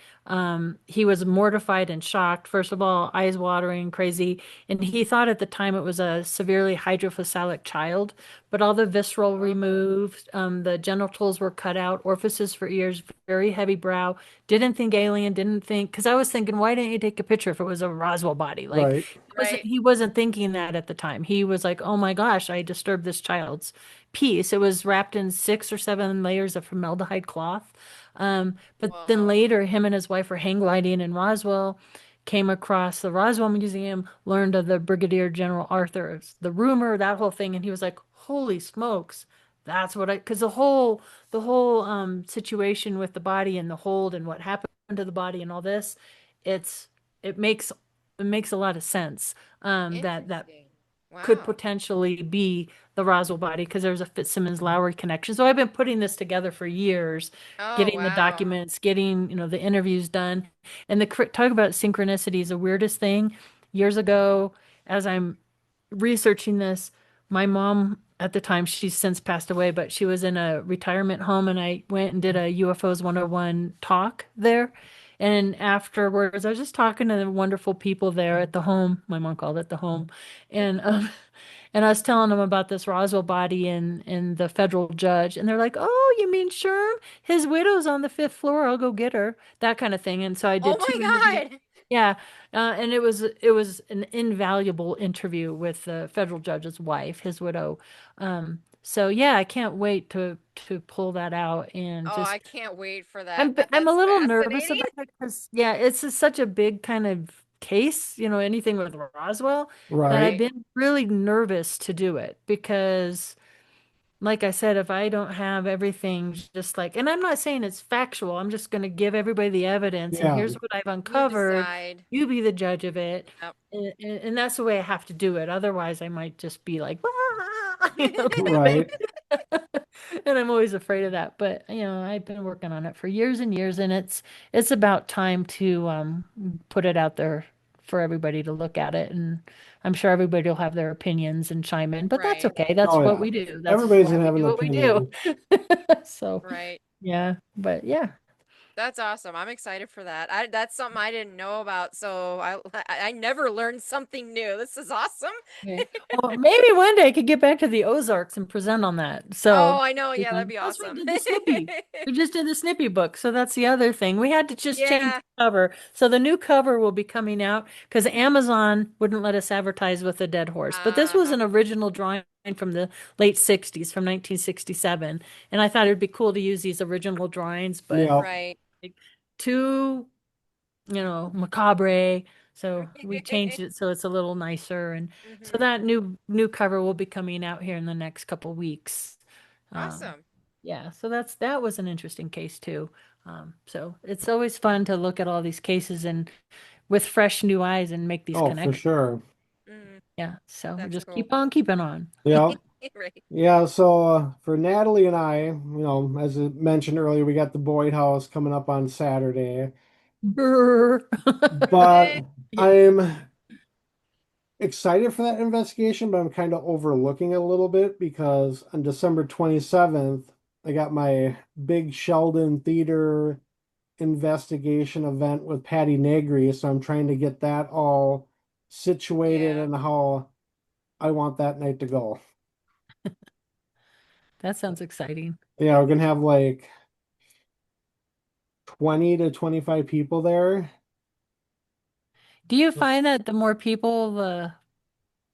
he was mortified and shocked. First of all, eyes watering, crazy. And he thought at the time it was a severely hydrocephalic child, but all the visceral Oh, removed, the genitals were cut out, orifices for ears, very heavy brow. Didn't think alien, didn't think, because I was thinking, why didn't you take a picture if it was a Roswell body? Like, Right. right. he wasn't thinking that at the time. He was like, oh my gosh, I disturbed this child's peace. It was wrapped in 6 or 7 layers of formaldehyde cloth. But then Whoa. later, him and his wife were hang gliding in Roswell, came across the Roswell Museum, learned of the Brigadier General Arthur, the rumor, that whole thing, and he was like, "Holy smokes, that's what I." Because the whole situation with the body and the hold and what happened to the body and all this, it's it makes it makes a lot of sense. That Interesting. could Wow. potentially be the Roswell body because there's a Fitzsimmons-Lowry connection. So I've been putting this together for years, Oh, getting the wow. documents, getting, the interviews done. And talk about synchronicity is the weirdest thing. Years ago, as I'm researching this, my mom at the time, she's since passed away, but she was in a retirement home and I went and did a UFOs 101 talk there. And afterwards, I was just talking to the wonderful people there at the home. My mom called it the home. And and I was telling them about this Roswell body and the federal judge. And they're like, "Oh, you mean Sherm? His widow's on the fifth floor. I'll go get her." That kind of thing. And so I Oh did two my interviews. God. Yeah, and it was an invaluable interview with the federal judge's wife, his widow. So yeah, I can't wait to pull that out and Oh, just I can't wait for that. I'm a That's little nervous fascinating. about it because yeah, it's just such a big kind of case, anything with Roswell, that I've Right. Right. been really nervous to do it because like I said, if I don't have everything just like, and I'm not saying it's factual, I'm just going to give everybody the evidence and Yeah. here's what I've You uncovered. decide. You be the judge of it. Yep. And that's the way I have to do it. Otherwise, I might just be like, "Ah," Right. and I'm always afraid of that. But, I've been working on it for years and years, and it's about time to put it out there for everybody to look at it. And I'm sure everybody will have their opinions and chime in, but that's Right. okay. That's Oh what yeah. we do. That's Everybody's why gonna we have an do what we do. opinion. So, Right. yeah, but yeah. That's awesome. I'm excited for that. That's something I didn't know about, so I never learned something new. This is awesome. Okay. Well, maybe one day I could get back to the Ozarks and present on that. Oh, So, I know. Yeah, that'd be plus we awesome. did the Snippy. We just did the Snippy book. So that's the other thing. We had to just change Yeah. the cover. So the new cover will be coming out because Amazon wouldn't let us advertise with a dead horse. But this was Uh, an original drawing from the late 60s, from 1967. And I thought it'd be cool to use these original drawings, but Yeah. right. like, too macabre. So we changed it so it's a little nicer, and so hmm that new cover will be coming out here in the next couple weeks. Um, Awesome. yeah, so that was an interesting case too. So it's always fun to look at all these cases and with fresh new eyes and make these Oh, for connections. sure. Mm, Yeah, so we that's just cool. keep on keeping on. Yeah. Right. Yeah. So for Natalie and I, as I mentioned earlier, we got the Boyd House coming up on Saturday, Brr. but I'm excited for that investigation, but I'm kind of overlooking it a little bit because on December 27th, I got my big Sheldon Theater investigation event with Patty Negri. So I'm trying to get that all situated Yeah. and how I want that night to go. That sounds exciting. Yeah, we're gonna have like 20 to 25 people there. Do you find that the more people,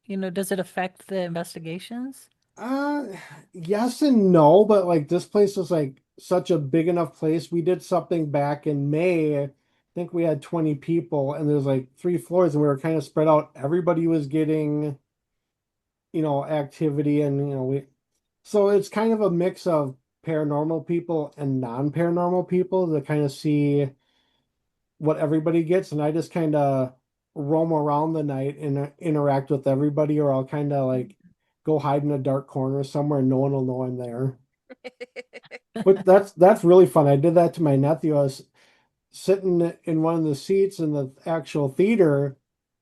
does it affect the investigations? Uh, yes and no, but like this place is like such a big enough place. We did something back in May. I think we had 20 people and there's like three floors and we were kind of spread out. Everybody was getting, activity and so it's kind of a mix of paranormal people and non-paranormal people to kind of see what everybody gets. And I just kind of roam around the night and interact with everybody, or I'll kind of like go hide in a dark corner somewhere and no one will know I'm there. But that's really fun. I did that to my nephew. I was sitting in one of the seats in the actual theater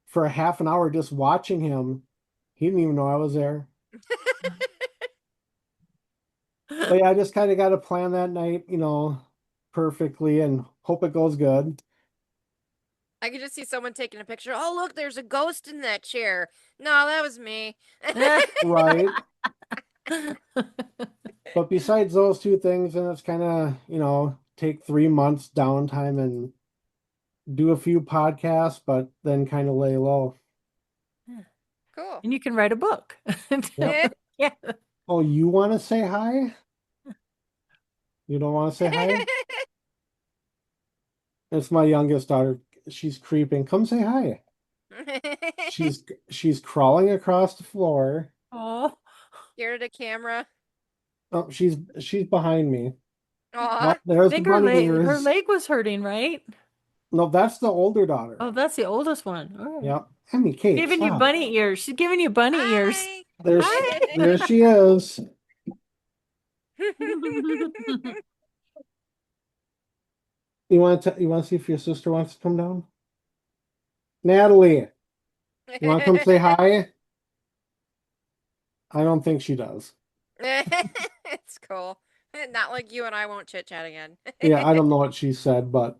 for a half an hour just watching him. He didn't even know I was there. But yeah, I just kind of got to plan that night, perfectly and hope it goes good. I could just see someone taking a picture. Oh, look, there's a ghost in that chair. No, that was me. Right. But besides those two things, then it's kind of, take 3 months downtime and do a few podcasts, but then kind of lay low. Cool. And you can write a book. Yep. Yeah. Oh, you want to say hi? You don't want to say hi? It's my youngest daughter. She's creeping. Come say hi. She's crawling across the floor. Oh, Scared of the camera. Oh, she's behind me. Aw. Oh, there's I the think bunny her ears. leg was hurting, right? No, that's the older daughter. Oh, that's the oldest one. Oh. Yep. Emmy, Kate, Giving you stop. bunny ears. She's giving you bunny ears. Hi. There she is. You want to see if your sister wants to come down? Natalie, you want to come say hi? I don't think she does. It's cool. Not like you and I won't chit chat again. Yeah, I don't know what she said, but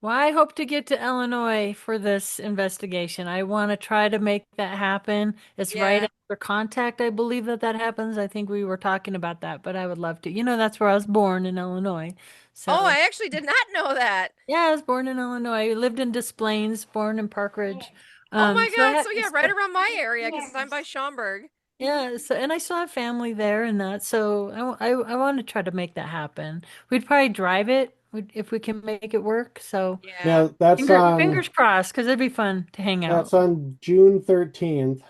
Well, I hope to get to Illinois for this investigation. I want to try to make that happen. It's right Yeah. after contact, I believe that happens. I think we were talking about that, but I would love to. That's where I was born in Illinois. Oh, So, I actually did not know that. yeah, I was born in Illinois. I lived in Des Plaines, born in Park Ridge. Oh my So I God. had, So yeah, right around my area because I'm by Schaumburg. yeah, so and I still have family there and that. So I want to try to make that happen. We'd probably drive it if we can make it work. So. Yeah. Yeah, that's on Fingers crossed, because it'd be fun to hang out. that's on June 13th.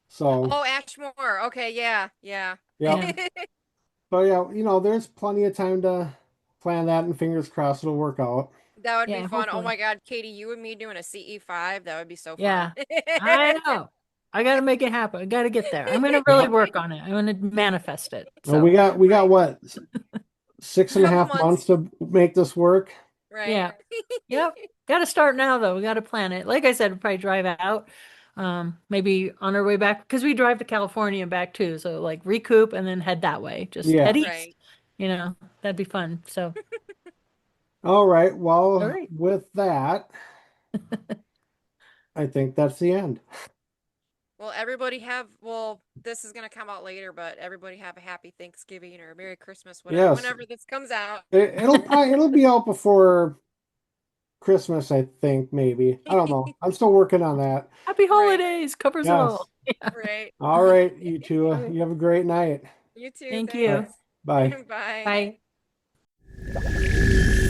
So, Oh, Ashmore. Okay, yeah, yeah. yep. Yeah. But yeah, there's plenty of time to plan that, and fingers crossed it'll work out. That would be Yeah, fun. Oh hopefully. my God, Katie, you and me doing a CE5, that would be so fun. Yeah. I know. I got to make it happen. I got to get there. I'm going to really Yep. work on it. I'm going to manifest it. Well, So, we got Right. what, six and a Couple half months months. to make this work? Right. yeah. Yep. Got to start now, though. We got to plan it. Like I said, we'll probably drive out, maybe on our way back, because we drive to California and back too. So, like, recoup and then head that way. Just head Yeah. east. Right. That'd be fun. So, All right. all Well, right. with that, I think that's the end. Well, everybody have, well, this is gonna come out later, but everybody have a happy Thanksgiving or a Merry Christmas, whatever, Yes. whenever this comes out. It'll be out before Christmas, I think, maybe. I don't know. I'm still working on that. Happy Right. holidays. Covers it Yes. all. Right. All right, you two. Okay. You have a great night. You too, Thank All right. you. thanks. Bye. Bye. Bye.